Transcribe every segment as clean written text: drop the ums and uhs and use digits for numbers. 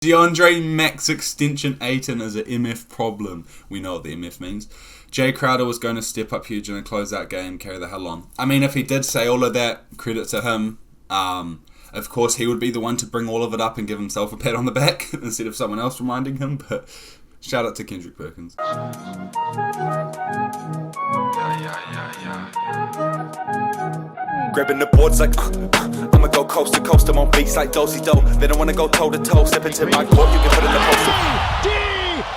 DeAndre Max Extension Ayton is an MF problem. We know what the MF means. Jay Crowder was going to step up huge in a closeout game, carry the hell on. I mean, if he did say all of that, credit to him. Of course, he would be the one to bring all of it up and give himself a pat on the back instead of someone else reminding him. But shout out to Kendrick Perkins. Grabbing the boards like I'ma go coast to coast. I'm on beats like Dosey Do. They don't wanna go toe to toe. Step into my court, you can put in the poster.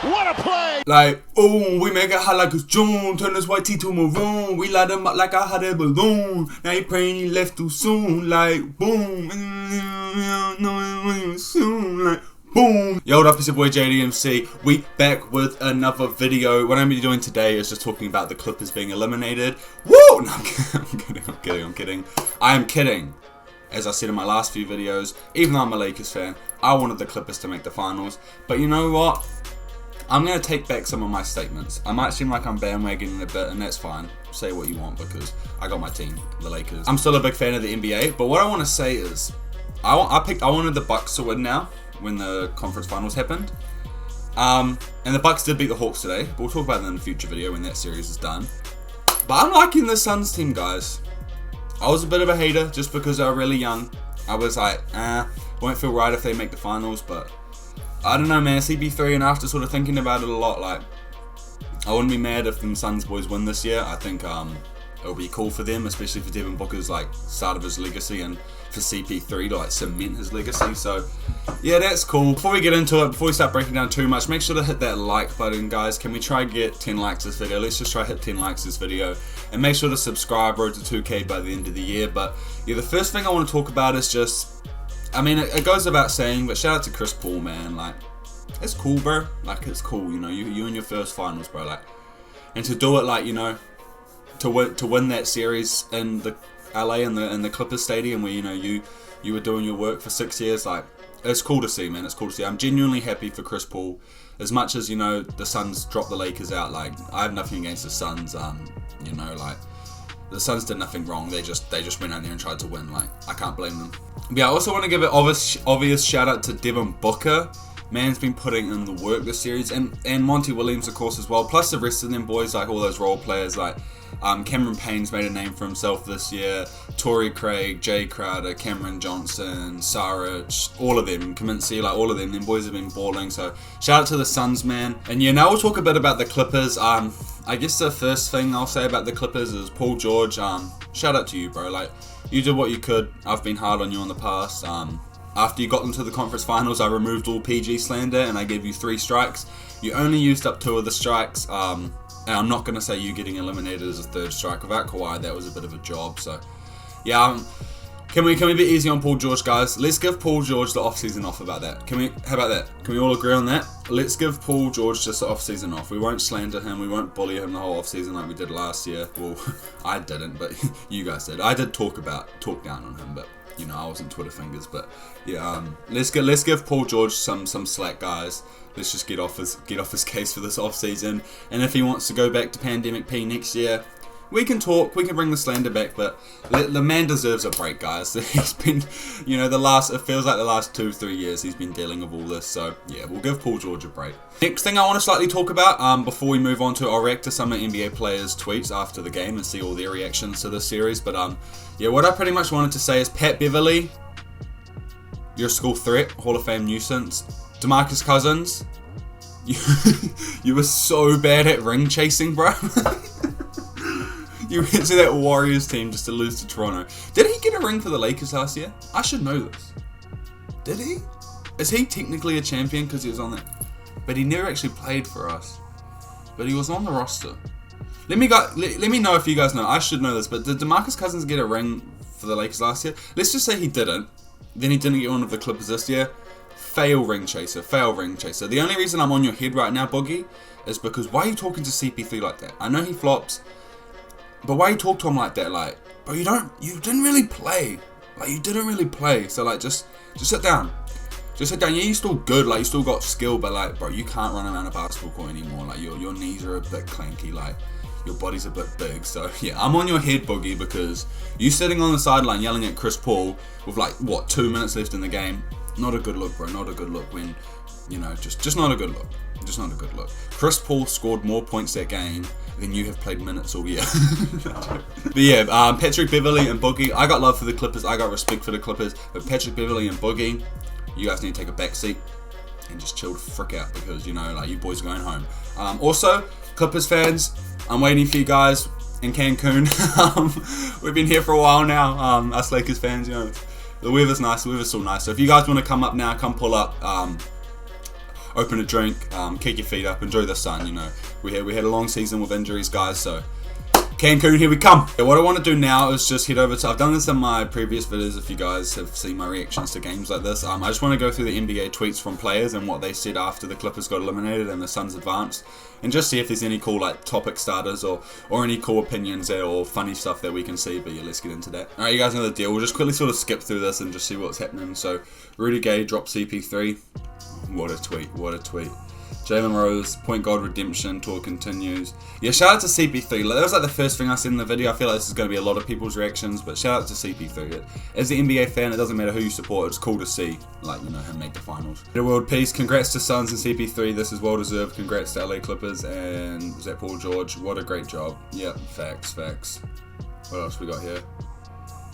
What a play! Like, oh, we make it hot like it's June. Turn this white tee to maroon. We light him up like a hot air balloon. Now he praying he left too soon. Like, boom. Soon. Like, boom. Yo, what up, it's your boy JDMC. We back with another video. What I'm going to be doing today is just talking about the Clippers being eliminated. Woo! No, I'm kidding. I am kidding. As I said in my last few videos, even though I'm a Lakers fan, I wanted the Clippers to make the finals. But you know what? I'm going to take back some of my statements. I might seem like I'm bandwagoning a bit, and that's fine. Say what you want because I got my team, the Lakers. I'm still a big fan of the NBA, but what I want to say is I wanted the Bucks to win now when the conference finals happened. And the Bucks did beat the Hawks today. But we'll talk about that in a future video when that series is done. But I'm liking the Suns team, guys. I was a bit of a hater just because they were really young. I was like, won't feel right if they make the finals, but I don't know, man. CP3, and after sort of thinking about it a lot, like, I wouldn't be mad if the Suns boys win this year. I think it'll be cool for them, especially for Devin Booker's like start of his legacy and for CP3 to like cement his legacy. So yeah, that's cool. Before we get into it, before we start breaking down too much, make sure to hit that like button, guys. Can we try and get 10 likes this video? Let's just try hit 10 likes this video, and make sure to subscribe. Road to 2K by the end of the year. But yeah, the first thing I want to talk about is just, I mean, it goes without saying, but shout out to Chris Paul, man. Like, it's cool, bro. Like, it's cool, you know, you in your first finals, bro. Like, and to do it, like, you know, to win that series in the LA in the Clippers stadium where, you know, you were doing your work for 6 years, like, it's cool to see, man. It's cool to see. I'm genuinely happy for Chris Paul. As much as, you know, the Suns dropped the Lakers out, like, I have nothing against the Suns. You know, like, the Suns did nothing wrong. They just went out there and tried to win. Like, I can't blame them. But yeah, I also want to give an obvious shout out to Devin Booker. Man's been putting in the work this series, and Monty Williams, of course, as well. Plus the rest of them boys, like all those role players, like Cameron Payne's made a name for himself this year. Torrey Craig, Jay Crowder, Cameron Johnson, Saric, all of them, Kaminsky, like all of them. Them boys have been balling. So shout out to the Suns, man. And yeah, now we'll talk a bit about the Clippers. I guess the first thing I'll say about the Clippers is Paul George. Shout out to you, bro. Like, you did what you could. I've been hard on you in the past. After you got into the conference finals, I removed all PG slander and I gave you 3 strikes. You only used up 2 of the strikes. And I'm not going to say you getting eliminated as a 3rd strike. Without Kawhi, that was a bit of a job. So, yeah, can we be easy on Paul George, guys? Let's give Paul George the off-season off about that. How about that? Can we all agree on that? Let's give Paul George just the off-season off. We won't slander him. We won't bully him the whole off-season like we did last year. Well, I didn't, but you guys did. I did talk down on him, but you know, I wasn't Twitter fingers. But yeah, let's give Paul George some slack, guys. Let's just get off his case for this off season. And if he wants to go back to Pandemic P next year, we can talk. We can bring the slander back. But the man deserves a break, guys. He's been, you know, it feels like the last 2-3 years he's been dealing with all this. So yeah, we'll give Paul George a break. Next thing I want to slightly talk about, before we move on to, I'll react to some of NBA players' tweets after the game and see all their reactions to this series. But yeah, what I pretty much wanted to say is, Pat Beverly, you're a school threat, Hall of Fame nuisance. DeMarcus Cousins, you were so bad at ring chasing, bro. You went to that Warriors team just to lose to Toronto. Did he get a ring for the Lakers last year? I should know this. Did he? Is he technically a champion because he was on that? But he never actually played for us. But he was on the roster. Let me know if you guys know. I should know this, but did DeMarcus Cousins get a ring for the Lakers last year? Let's just say he didn't. Then he didn't get one of the Clippers this year. Fail ring chaser. The only reason I'm on your head right now, Boogie, is because why are you talking to CP3 like that? I know he flops, but why you talk to him like that? Like, bro, you didn't really play. Like, you didn't really play. So like, just sit down. Just sit down. Yeah, you're still good. Like, you still got skill, but like, bro, you can't run around a basketball court anymore. Like, your knees are a bit clanky. Like, your body's a bit big. So yeah, I'm on your head, Boogie, because you sitting on the sideline yelling at Chris Paul with like, what, 2 minutes left in the game. Not a good look, bro. Not a good look when, you know, just not a good look. Just not a good look. Chris Paul scored more points that game than you have played minutes all year. But yeah, Patrick Beverley and Boogie. I got love for the Clippers. I got respect for the Clippers. But Patrick Beverley and Boogie, you guys need to take a back seat and just chill the frick out because, you know, like, you boys are going home. Also, Clippers fans, I'm waiting for you guys in Cancun. We've been here for a while now. Us Lakers fans, you know, the weather's nice. The weather's still nice. So if you guys want to come up now, come pull up. Open a drink, kick your feet up, enjoy the sun. You know, we had a long season with injuries, guys. So Cancun, here we come. What I want to do now is just head over to. I've done this in my previous videos. If you guys have seen my reactions to games like this, I just want to go through the NBA tweets from players and what they said after the Clippers got eliminated and the Suns advanced, and just see if there's any cool like topic starters or any cool opinions there or funny stuff that we can see. But yeah, let's get into that. All right, you guys know the deal. We'll just quickly sort of skip through this and just see what's happening. So Rudy Gay dropped CP3. What a tweet, what a tweet. Jalen Rose, point guard redemption, tour continues. Yeah, shout out to CP3. That was like the first thing I said in the video. I feel like this is going to be a lot of people's reactions, but shout out to CP3. As the NBA fan, it doesn't matter who you support. It's cool to see, like, you know, him make the finals. The world peace. Congrats to Suns and CP3. This is well deserved. Congrats to LA Clippers and is that Paul George. What a great job. Yep, facts. What else we got here?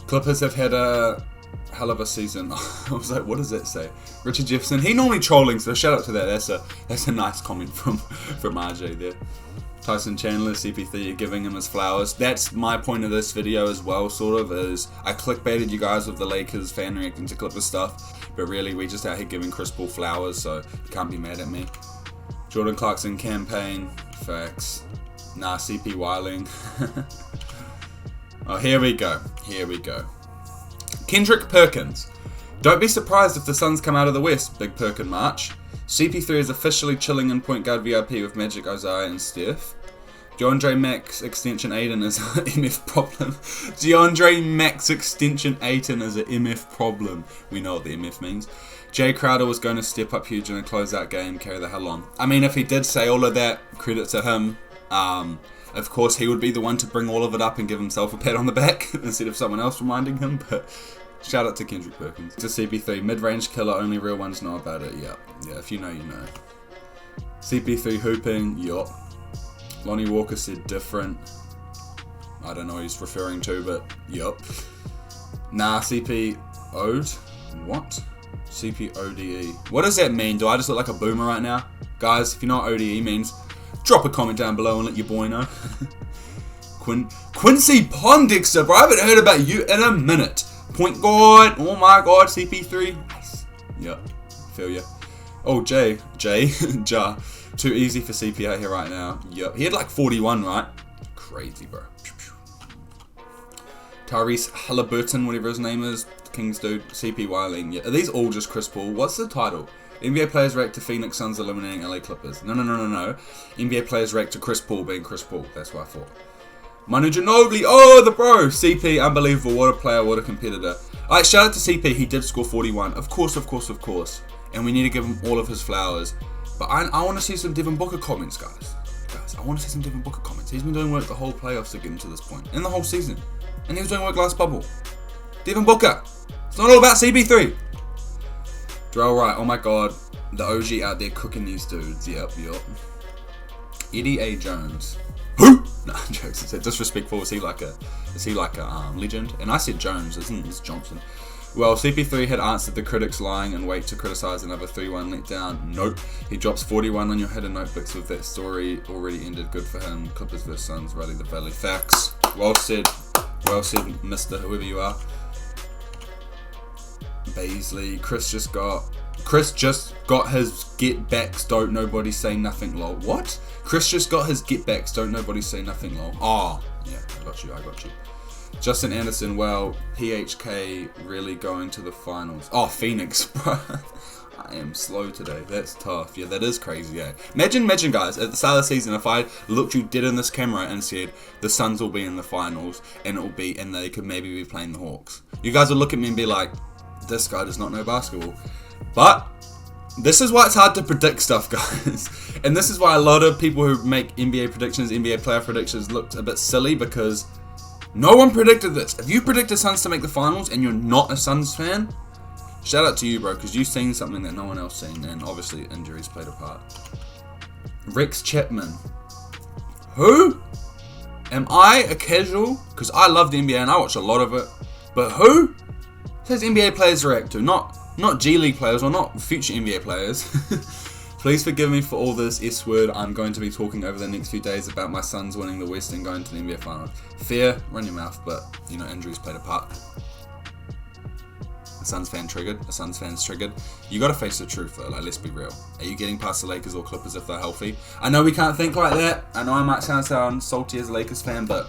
Clippers have had a hell of a season. I was like, what does that say? Richard Jefferson. He normally trolling, so shout out to that. That's a nice comment from RJ there. Tyson Chandler, CP3, you're giving him his flowers. That's my point of this video as well, sort of, is I clickbaited you guys with the Lakers fan reacting to Clippers stuff, but really we just out here giving Chris Paul flowers, so you can't be mad at me. Jordan Clarkson campaign, facts. Nah, CP Wiling. Oh, here we go. Kendrick Perkins. Don't be surprised if the Suns come out of the West, Big Perkin March. CP3 is officially chilling in point guard VIP with Magic, Isaiah and Steph. DeAndre Max extension Ayton is an MF problem. DeAndre Max extension Ayton is an MF problem. We know what the MF means. Jay Crowder was going to step up huge in a closeout game, carry the hell on. I mean, if he did say all of that, credit to him. Of course, he would be the one to bring all of it up and give himself a pat on the back instead of someone else reminding him, but shout out to Kendrick Perkins. To CP3, mid-range killer, only real ones know about it. Yeah, if you know, you know. CP3 hooping, yup. Lonnie Walker said different. I don't know what he's referring to, but yup. Nah, CP ODE? What? CP ODE. What does that mean? Do I just look like a boomer right now? Guys, if you know what ODE means, drop a comment down below and let your boy know. Quincy Pondexter, bro. I haven't heard about you in a minute. Point guard. Oh my god, CP3. Nice. Yep. Feel ya. Oh, Ja. Too easy for CP out here right now. Yep. He had like 41, right? Crazy, bro. Tyrese Halliburton, whatever his name is. Kings dude. CP Wiling. Yeah. Are these all just Chris Paul? What's the title? NBA players react to Phoenix Suns eliminating LA Clippers. No. NBA players react to Chris Paul being Chris Paul. That's what I thought. Manu Ginobili. Oh, the bro. CP, unbelievable. What a player. What a competitor. Alright, shout out to CP. He did score 41. Of course. And we need to give him all of his flowers. But I want to see some Devin Booker comments, guys. I want to see some Devin Booker comments. He's been doing work the whole playoffs to get him to this point. And the whole season. And he was doing work last bubble. Devin Booker. It's not all about CP3. Drell Wright, oh my god, the OG out there cooking these dudes. Yep. Eddie A. Jones. Who? Nah, jokes. Is that disrespectful? Is he like a legend? And I said Jones, isn't it? It's Johnson. Well, CP3 had answered the critics lying and wait to criticize another 3-1 letdown. Nope. He drops 41 on your hidden notebooks with that story already ended. Good for him. Clippers vs Suns, Rally the Valley. Facts. Well said, Mr. Whoever you are. Baisley, Chris just got his get backs, don't nobody say nothing lol. What? Chris just got his get backs, don't nobody say nothing lol. Oh, yeah, I got you. Justin Anderson, well, PHK really going to the finals. Oh, Phoenix, bro. I am slow today. That's tough. Yeah, that is crazy, yeah. Imagine, guys, at the start of the season, if I looked you dead in this camera and said, the Suns will be in the finals, and they could maybe be playing the Hawks. You guys would look at me and be like, this guy does not know basketball. But this is why it's hard to predict stuff, guys. And this is why a lot of people who make NBA predictions, NBA player predictions, looked a bit silly, because no one predicted this. If you predicted Suns to make the finals and you're not a Suns fan, Shout out to you, bro, because you've seen something that no one else seen, and obviously injuries played a part. Rex Chapman. Who? Am I a casual? Because I love the NBA and I watch a lot of it. But who? Says NBA players react to, not G League players or not future NBA players. Please forgive me for all this S word I'm going to be talking over the next few days about my Suns winning the West and going to the NBA Finals. Fair, run your mouth, but you know, injuries played a part. A Suns fan triggered, a Suns fan's triggered. You gotta face the truth though, like let's be real. Are you getting past the Lakers or Clippers if they're healthy? I know we can't think like that. I know I might sound salty as a Lakers fan, but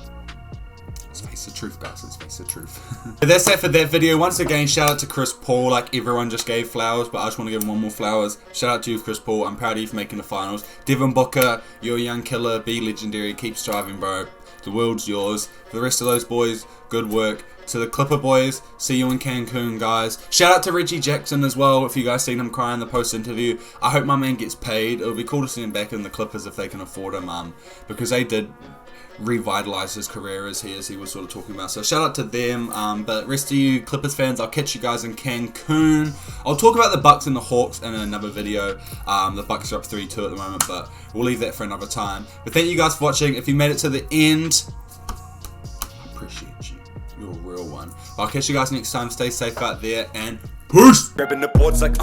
let's face the truth, guys. Let's face the truth. That's it for that video. Once again, shout out to Chris Paul. Like everyone just gave flowers, but I just want to give him one more flowers. Shout out to you, Chris Paul. I'm proud of you for making the finals. Devin Booker, you're a young killer. Be legendary. Keep striving, bro. The world's yours. For the rest of those boys, good work. To the Clipper boys, see you in Cancun, guys. Shout out to Reggie Jackson as well, if you guys seen him cry in the post-interview. I hope my man gets paid. It would be cool to see him back in the Clippers if they can afford him, because they did revitalize his career as he was sort of talking about. So shout out to them. But rest of you Clippers fans, I'll catch you guys in Cancun. I'll talk about the Bucks and the Hawks in another video. The Bucks are up 3-2 at the moment, but we'll leave that for another time. But thank you guys for watching. If you made it to the end, I appreciate you. You're a real one. I'll catch you guys next time. Stay safe out there and peace. Grabbing the boards like,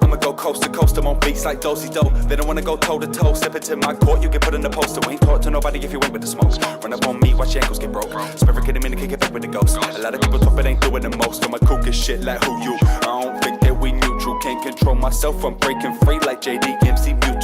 I'ma go coast to coast. I'm on beats like Dosey Do. They don't wanna go toe to toe. Step into my court, you get put in the poster. We ain't talk to nobody if you ain't with the smoke. Run up on me, watch your ankles get broke. Spirit get him in and kick it back with the ghost. A lot of people talk but ain't doing the most. On my kook is shit like who you? I don't think that we neutral. Can't control myself, I'm breaking free like JD MC Mewtwo.